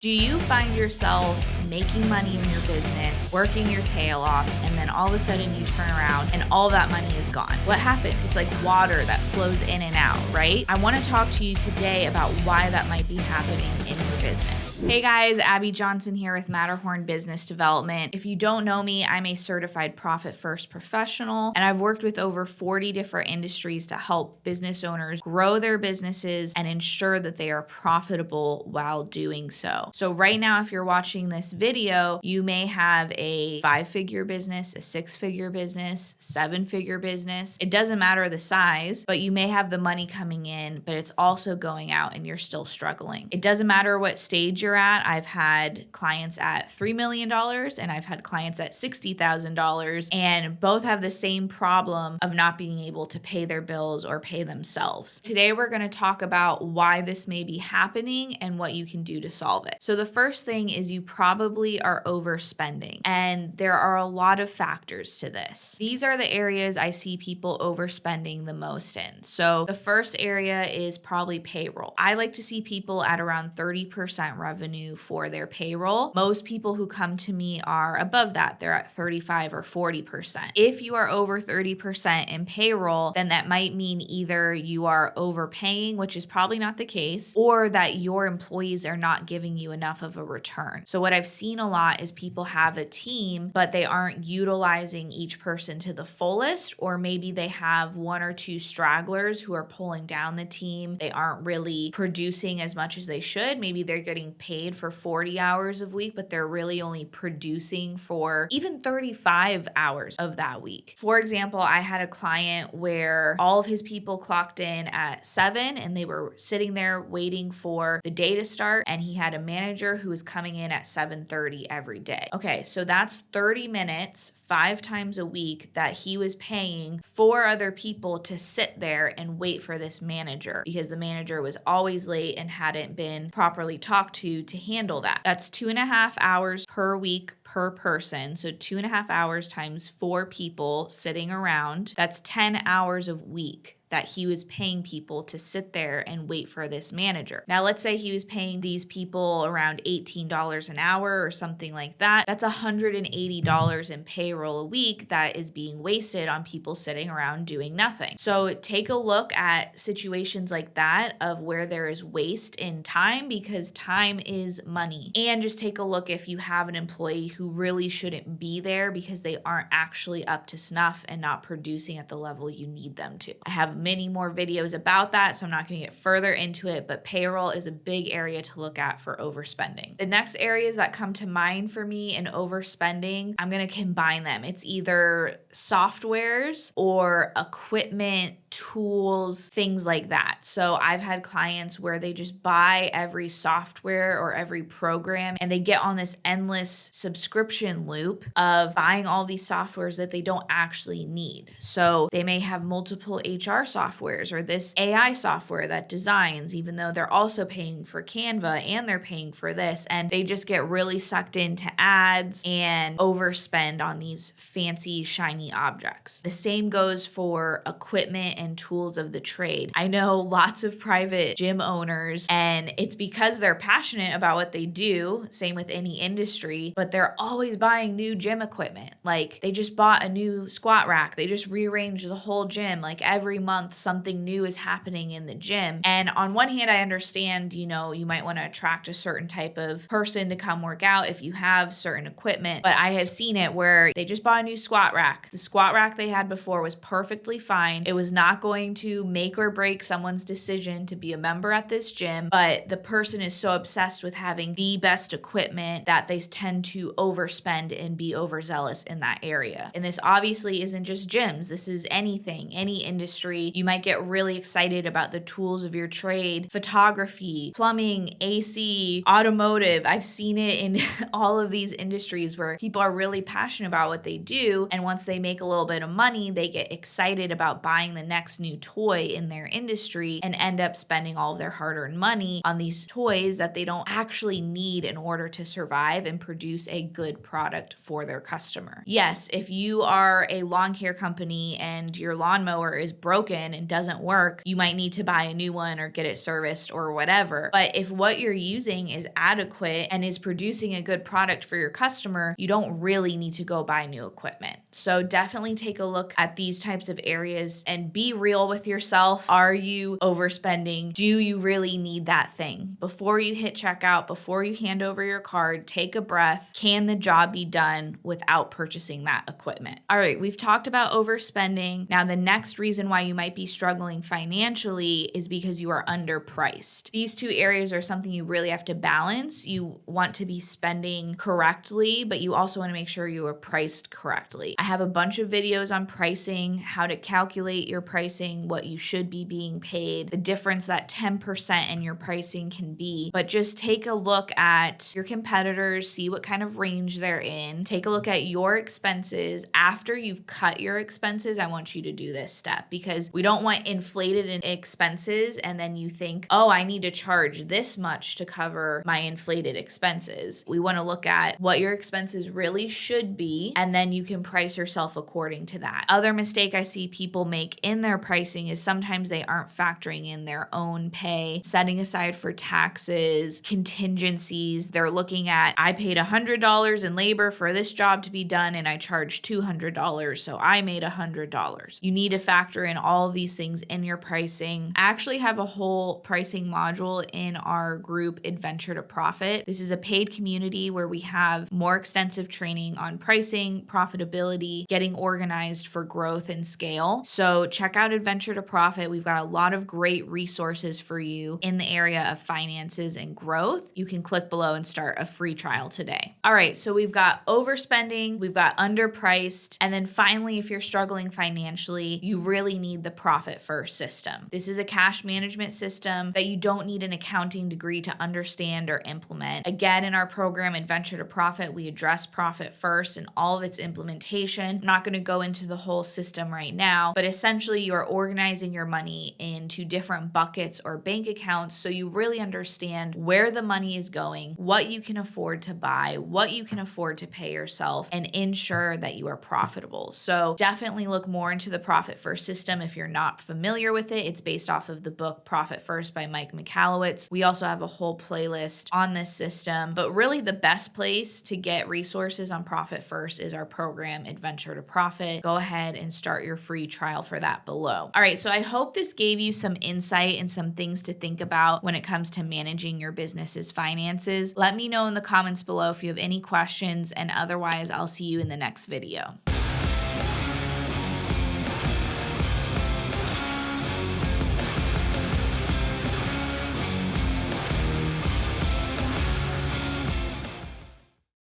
Do you find yourself making money in your business, working your tail off, and then all of a sudden you turn around and all that money is gone? What happened? It's like water that flows in and out, right? I want to talk to you today about why that might be happening in your business. Hey guys, Abby Johnson here with Matterhorn Business Development. If you don't know me, I'm a certified Profit First professional, and I've worked with over 40 different industries to help business owners grow their businesses and ensure that they are profitable while doing so. So right now, if you're watching this video, you may have a 5-figure business, a 6-figure business, 7-figure business. It doesn't matter the size, but you may have the money coming in, but it's also going out and you're still struggling. It doesn't matter what stage you're at. I've had clients at $3 million and I've had clients at $60,000, and both have the same problem of not being able to pay their bills or pay themselves. Today, we're going to talk about why this may be happening and what you can do to solve it. So the first thing is you probably are overspending, and there are a lot of factors to this. These are the areas I see people overspending the most in. So the first area is probably payroll. I like to see people at around 30% revenue for their payroll. Most people who come to me are above that. They're at 35 or 40%. If you are over 30% in payroll, then that might mean either you are overpaying, which is probably not the case, or that your employees are not giving you enough of a return. So what I've seen a lot is people have a team, but they aren't utilizing each person to the fullest, or maybe they have 1 or 2 stragglers who are pulling down the team. They aren't really producing as much as they should. Maybe they're getting paid for 40 hours a week, but they're really only producing for even 35 hours of that week. For example, I had a client where all of his people clocked in at 7 and they were sitting there waiting for the day to start, and he had a manager who was coming in at 7:30 every day. Okay, so that's 30 minutes 5 times a week that he was paying 4 other people to sit there and wait for this manager, because the manager was always late and hadn't been properly talked to handle that. That's 2.5 hours per week per person. So 2.5 hours times 4 people sitting around. That's 10 hours a week that he was paying people to sit there and wait for this manager. Now, let's say he was paying these people around $18 an hour or something like that. That's $180 in payroll a week that is being wasted on people sitting around doing nothing. So take a look at situations like that of where there is waste in time, because time is money. And just take a look if you have an employee who really shouldn't be there because they aren't actually up to snuff and not producing at the level you need them to. I have many more videos about that, so I'm not going to get further into it, but payroll is a big area to look at for overspending. The next areas that come to mind for me in overspending, I'm going to combine them. It's either softwares or equipment, tools, things like that. So I've had clients where they just buy every software or every program, and they get on this endless subscription loop of buying all these softwares that they don't actually need. So they may have multiple HR softwares or this AI software that designs, even though they're also paying for Canva and they're paying for this, and they just get really sucked into ads and overspend on these fancy, shiny objects. The same goes for equipment and tools of the trade. I know lots of private gym owners, and it's because they're passionate about what they do, same with any industry, but they're always buying new gym equipment. Like they just bought a new squat rack. They just rearranged the whole gym. Like every month something new is happening in the gym. And on one hand, I understand, you might want to attract a certain type of person to come work out if you have certain equipment, but I have seen it where they just bought a new squat rack. The squat rack they had before was perfectly fine. It was not going to make or break someone's decision to be a member at this gym, but the person is so obsessed with having the best equipment that they tend to overspend and be overzealous in that area. And this obviously isn't just gyms. This is anything, any industry. You might get really excited about the tools of your trade, photography, plumbing, AC, automotive. I've seen it in all of these industries where people are really passionate about what they do, and once they make a little bit of money, they get excited about buying the next next new toy in their industry and end up spending all of their hard-earned money on these toys that they don't actually need in order to survive and produce a good product for their customer. Yes, if you are a lawn care company and your lawnmower is broken and doesn't work, you might need to buy a new one or get it serviced or whatever. But if what you're using is adequate and is producing a good product for your customer, you don't really need to go buy new equipment. So definitely take a look at these types of areas and be real with yourself. Are you overspending? Do you really need that thing? Before you hit checkout, before you hand over your card, take a breath. Can the job be done without purchasing that equipment? All right, we've talked about overspending. Now, the next reason why you might be struggling financially is because you are underpriced. These two areas are something you really have to balance. You want to be spending correctly, but you also want to make sure you are priced correctly. I have a bunch of videos on pricing, how to calculate your pricing, what you should be being paid, the difference that 10% in your pricing can be. But just take a look at your competitors, see what kind of range they're in. Take a look at your expenses. After you've cut your expenses, I want you to do this step because we don't want inflated expenses and then you think, oh, I need to charge this much to cover my inflated expenses. We want to look at what your expenses really should be, and then you can price yourself according to that. Other mistake I see people make in their pricing is sometimes they aren't factoring in their own pay, setting aside for taxes, contingencies. They're looking at, I paid $100 in labor for this job to be done and I charged $200, so I made $100. You need to factor in all of these things in your pricing. I actually have a whole pricing module in our group Adventure to Profit. This is a paid community where we have more extensive training on pricing, profitability, getting organized for growth and scale. So check out Adventure to Profit. We've got a lot of great resources for you in the area of finances and growth. You can click below and start a free trial today. All right, so we've got overspending, we've got underpriced, and then finally, if you're struggling financially, you really need the Profit First system. This is a cash management system that you don't need an accounting degree to understand or implement. Again, in our program, Adventure to Profit, we address Profit First and all of its implementation. I'm not going to go into the whole system right now, but essentially you are organizing your money into different buckets or bank accounts so you really understand where the money is going, what you can afford to buy, what you can afford to pay yourself, and ensure that you are profitable. So definitely look more into the Profit First system if you're not familiar with it. It's based off of the book Profit First by Mike Michalowicz. We also have a whole playlist on this system, but really the best place to get resources on Profit First is our program Adventure to Profit. Go ahead and start your free trial for that below. All right, so I hope this gave you some insight and some things to think about when it comes to managing your business's finances. Let me know in the comments below if you have any questions, and otherwise I'll see you in the next video.